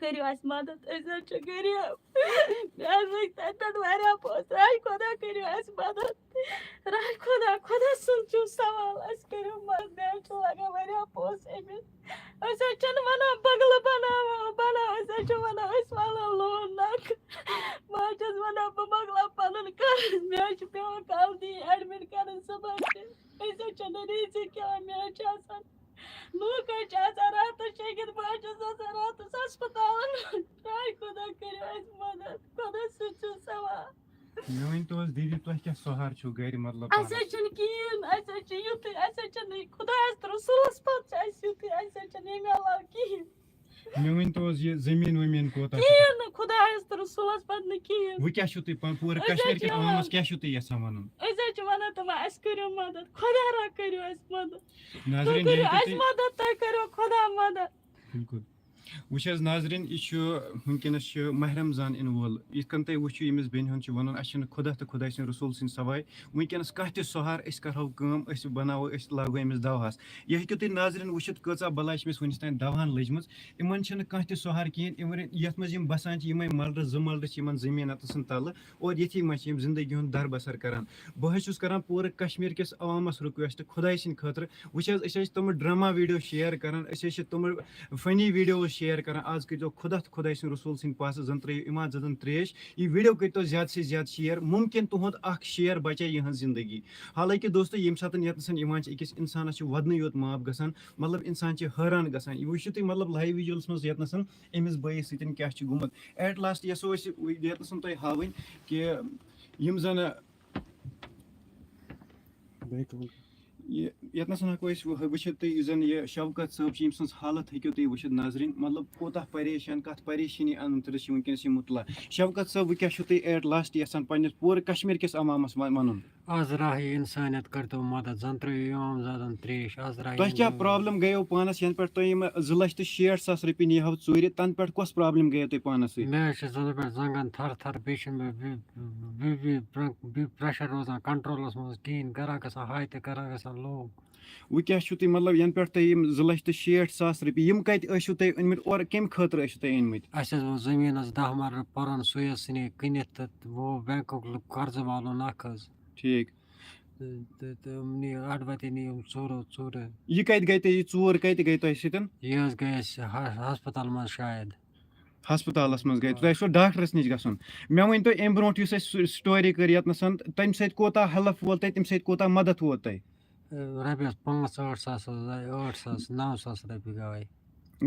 کٔرِو اَسہِ مدد أسۍ حظ چھِ غریٖب مےٚ حظ لٔگۍ تَتہِ پٮ۪ٹھ واریاہ پونٛسہٕ راے خۄدا کٔرِو اَسہِ مدد راے خۄدا سُنٛد چھُ سوال اَسہِ کٔرِو مدد مےٚ حظ چھُ لگان واریاہ پونٛسہٕ أمِس أسۍ حظ چھِنہٕ وَنان بنٛگلہٕ بناو أسۍ حظ چھِ وَنان أسۍ والو لون نکھٕ بہٕ حظ چھَس وَنان بہٕ مۄکلاو پَنُن قرض مےٚ حظ چھُ پیٚوان کالدی ایڈمِٹ کَرٕنۍ صُبحس تہِ أسۍ حظ چھِنہٕ ریٖزی کھٮ۪وان مےٚ حظ چھِ آسان لوٗکھ حظ چھِ آسان راتَس شیٚنٛگِتھ بہٕ حظ چھَس آسان راتَس ہسپتالن راے خۄدا کٔرِو اَسہِ مدد خۄدا سُنٛد چھُ سوال مےٚ ؤنۍتو حظ دیٖدی تۄہہِ کیٛاہ سہار چھُو گرِ مطلب اَسہِ حظ چھُنہٕ کِہیٖنۍ اَسہِ حظ چھُ یُتُے اَسہِ حظ چھُنہٕ خۄدایَس تہٕ رسوٗلَس پَتہٕ چھُ اَسہِ یُتُے اَسہِ حظ چھُنہٕ ییٚمہِ علاوٕ کِہیٖنۍ مےٚ ؤنۍتو حظ یہِ زٔمیٖن ؤمیٖن کوتاہ چھُ کِہیٖنۍ نہٕ خۄدایَس تہٕ رسوٗلَس پَتہٕ نہٕ کِہیٖنۍ وۄنۍ کیٛاہ چھُو تُہۍ پوٗرٕ أسۍ حظ کشمیٖر چھِ کِس وَنان عوامَس کیٛاہ چھُو تُہۍ یژھان وَنُن أسۍ حظ چھِ وَنان تِمن اَسہِ کٔرِو مدد خۄدا را کٔرِو اَسہِ مدد تُہۍ ناظریٖن کٔرِو یہِ ہیٚکِو اَسہِ تُہۍ مدد تُہۍ کٔرِو خۄدا مدد بِلکُل وٕچھ حظ ناظریٖن یہِ چھُ وٕنکٮ۪نَس چھُ ماہ رمضان یِنہٕ وول یِتھ کٔنۍ تُہۍ وٕچھِو ییٚمِس بیٚنہِ ہُنٛد چھُ وَنُن اَسہِ چھِنہٕ خۄدا تہٕ خۄداے سٕنٛدۍ رسوٗل سٕنٛدۍ سوٲے وٕنکٮ۪نَس کانٛہہ تہِ سہار أسۍ کَرہو کٲم أسۍ بَناوو أسۍ لاگو أمِس دَوہَس یہِ ہیٚکِو تُہۍ ناظریٖن وٕچھِتھ کۭژاہ بلاے چھِ أمِس وٕنیُک تانۍ دَوہَن لٔجمٕژ یِمَن چھِنہٕ کانٛہہ تہِ سہار کِہیٖنۍ یَتھ منٛز یِم بَسان چھِ یِمَے مَلرٕ زٕ مَلرٕ چھِ یِمَن زٔمیٖن اَتَس تَلہٕ اور ییٚتھی منٛز چھِ یِم زندگی ہُنٛد در بسر کَران بہٕ حظ چھُس کَران پوٗرٕ کشمیٖر کِس عوامَس رِکوٮ۪سٹ خۄداے سٕنٛدِ خٲطرٕ وٕچھ حظ أسۍ حظ چھِ تِمہٕ ڈرٛاما ویٖڈیو شِیَر کَران أسۍ حظ چھِ تِمہٕ فٔنی ویٖڈیوز شِیَر کَران آز کٔرۍزیو خۄدا تہٕ خۄداے سٕنٛدۍ رسوٗل سٕنٛدۍ پاسہٕ زَن ترٛٲیِو اِماد زَدَن ترٛیش یہِ ویٖڈیو کٔرۍتو زیادٕ سے زیادٕ شِیَر مُمکِن تُہُنٛد اَکھ شِیَر بَچاے یِہٕنٛز زندگی حالانکہِ دوستو ییٚمہِ ساتہٕ ییٚتنَس یِوان چھِ أکِس اِنسانَس چھِ وَدنٕے یوت معاف گژھان مطلب اِنسان چھِ حٲران گژھان یہِ وٕچھِو تُہۍ مطلب لایِو وِجوَلَس منٛز ییٚتنَس أمِس بٲیِس سۭتۍ کیٛاہ چھُ گوٚمُت ایٹ لاسٹ یَژھو أسۍ ییٚتنَس تۄہہِ ہاوٕنۍ کہِ یِم زَن ییٚتنَس ہٮ۪کو أسۍ وٕچھِتھ تُہۍ یُس زَن یہِ شوکت صٲب چھِ ییٚمہِ سٕنٛز حالت ہیٚکِو تُہۍ وٕچھِتھ ناظریٖن مطلب کوٗتاہ پریشان کَتھ پریشٲنی اَنٛدرٕ چھِ وٕنکٮ۪نَس یہِ مُطلع شوکت صٲب وۄنۍ کیٛاہ چھُو تُہۍ ایٹ لاسٹ یَژھان پنٛنِس پوٗرٕ کشمیٖر کِس عوامَس وَنُن آز راہے اِنسانیت کٔرۍتو مدد زَن ترٛٲیِو اِمام زادَن ترٛیش آز راہے تۄہہِ کیٛاہ پرٛابلِم گٔیو پانَس یَنہٕ پٮ۪ٹھ تۄہہِ یِم 2,60,000 رۄپیہِ نیٖہو ژوٗرِ تَنہٕ پٮ۪ٹھ کۄس پرٛابلِم گٔیو تۄہہِ پانَس سۭتۍ مےٚ حظ چھِ زَنہٕ پٮ۪ٹھ زنٛگَن تھر تھر بیٚیہِ چھُنہٕ مےٚ پرٛٮ۪شَر روزان کَنٹرولَس منٛز کِہیٖنۍ گرا گژھان ہاے تہٕ گرا گژھان لو وۄنۍ کیٛاہ چھُو تُہۍ مطلب یَنہٕ پٮ۪ٹھ تۄہہِ یِم 2,60,000 رۄپیہِ یِم کَتہِ ٲسِو تۄہہِ أنۍمٕتۍ اورٕ کَمہِ خٲطرٕ ٲسِو تۄہہِ أنۍمٕتۍ اَسہِ حظ اوس زٔمیٖنَس 10 مَرلہٕ پَرُن سُے حظ ژھٕنے کٕنِتھ تہٕ وہ بٮ۪نٛکُک قرضہٕ والُن اَکھ حظ ٹھیٖک تہٕ نِیو اَڈٕ وَتے نِیِم ژوٗرٕ یہِ کَتہِ گٔے تۄہہِ یہِ ژوٗر کَتہِ گٔے تۄہہِ سۭتۍ یہِ حظ گٔے اَسہِ ہسپتال منٛز شاید ہسپتالَس منٛز گٔے تۄہہِ اوسوٕ ڈاکٹرَس نِش گژھُن مےٚ ؤنۍتو اَمہِ برونٛٹھ یُس اَسہِ سٹوری کٔر ییٚتنَس تَمہِ سۭتۍ کوتاہ ہٮ۪لٕپ وول تۄہہِ تَمہِ سۭتۍ کوتاہ مدد ووت تۄہہِ رۄپیَس 5-8 ساس حظ آے 8 ساس 9 ساس رۄپیہِ گٔے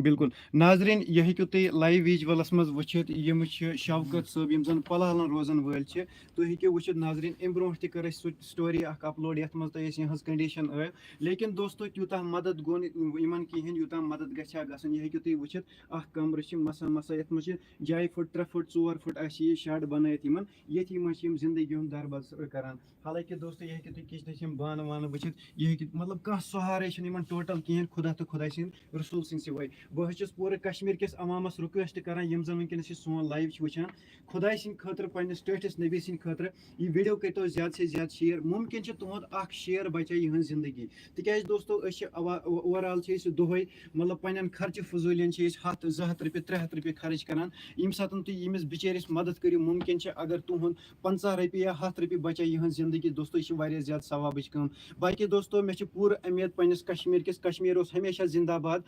بِلکُل ناظریٖن یہِ ہیٚکِو تُہۍ لایِو وِجوَلَس منٛز وٕچھِتھ یِم چھِ شوکت صٲب یِم زَن پَلہالَن روزان وٲلۍ چھِ تُہۍ ہیٚکِو وٕچھِتھ ناظریٖن اَمہِ برونٛٹھ تہِ کٔر اَسہِ سُہ سٹوری اَکھ اَپلوڈ یَتھ منٛز تۄہہِ أسۍ یِہٕنٛز کَنڈِشَن ٲو لیکِن دوستو تیوٗتاہ مدد گوٚو نہٕ یِمَن کِہیٖنۍ یوٗتاہ مدد گژھِ ہا گژھُن یہِ ہیٚکِو تُہۍ وٕچھِتھ اَکھ کَمرٕ چھِ مَسا یَتھ منٛز چھِ جایہِ پھٕٹ 3 پھٕٹ 4 پھٕٹ آسہِ یہِ شَڈ بَنٲیِتھ یِمَن ییٚتھی منٛز چھِ یِم زندگی ہُنٛد در بسر کَران حالانکہِ دوستو یہِ ہیٚکِو تُہۍ کِچنٕچ یِم بانہٕ وانہٕ وٕچھِتھ یہِ ہیٚکِو مطلب کانٛہہ سہارَے چھِنہٕ یِمَن ٹوٹَل کِہیٖنۍ خۄدا تہٕ خۄداے سٕنٛدۍ رسوٗل سٕنٛدۍ سِوٲے بہٕ حظ چھُس پوٗرٕ کشمیٖر کِس عوامَس رِکوٮ۪سٹ کَران یِم زَن وٕنکٮ۪نَس یہِ سون لایِو چھِ وٕچھان خۄداے سٕنٛدِ خٲطرٕ پنٛنِس ٹٲٹھِس نبی سٕنٛدِ خٲطرٕ یہِ ویٖڈیو کٔرۍتو زیادٕ سے زیادٕ شِیَر مُمکِن چھِ تُہُنٛد اَکھ شِیَر بَچاے یِہٕنٛز زندگی تِکیٛازِ دوستو أسۍ چھِ اوٚوَرآل چھِ أسۍ دۄہَے مطلب پنٛنٮ۪ن خرچہِ فضوٗلٮ۪ن چھِ أسۍ 100 200 رۄپیہِ 300 رۄپیہِ خرٕچ کَران ییٚمہِ ساتہٕ تُہۍ ییٚمِس بِچٲرِس مدد کٔرِو مُمکِن چھِ اگر تُہُنٛد 50 رۄپیہِ یا 100 رۄپیہِ بَچاے یِہٕنٛز زندگی دوستو یہِ چھِ واریاہ زیادٕ ثوابٕچ کٲم باقٕے دوستو مےٚ چھِ پوٗرٕ اُمید پنٛنِس کشمیٖر کِس کشمیٖر اوس ہمیشہ زِندہ باد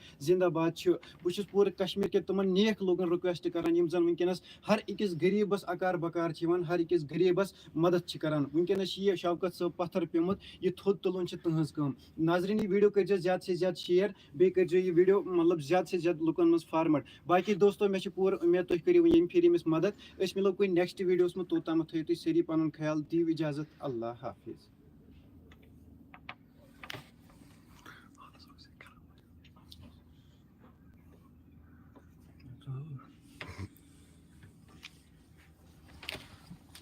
چھُ بہٕ چھُس پوٗرٕ کشمیٖر کٮ۪ن تِمن نیک لوٗکن رِکوٮ۪سٹ کران یِم زن وٕنکٮ۪نس ہر أکِس غریٖبس اکار بکار چھِ یِوان ہر أکِس غریٖبس مدد چھِ کران وٕنکٮ۪نس چھِ یہِ شوکت صٲب پتھر پیوٚمُت یہِ تھوٚد تُلُن چھِ تٕہٕنٛز کٲم ناظریٖن یہِ ویٖڈیو کٔرۍزیو زیادٕ سے زیادٕ شِیَر بیٚیہِ کٔرۍزیو یہِ ویٖڈیو مطلب زیادٕ سے زیادٕ لُکن منٛز فاروٲڈ باقٕے دوستو مےٚ چھِ پوٗرٕ اُمید تُہۍ کٔرِو ییٚمہِ پھِرِ أمِس مدد أسۍ مِلو کُنہِ نیکسٹ ویٖڈیوَس منٛز توٚتامَتھ تھٲیِو تُہۍ سٲری پنُن خیال دِیِو اِجازت اللہ حافظ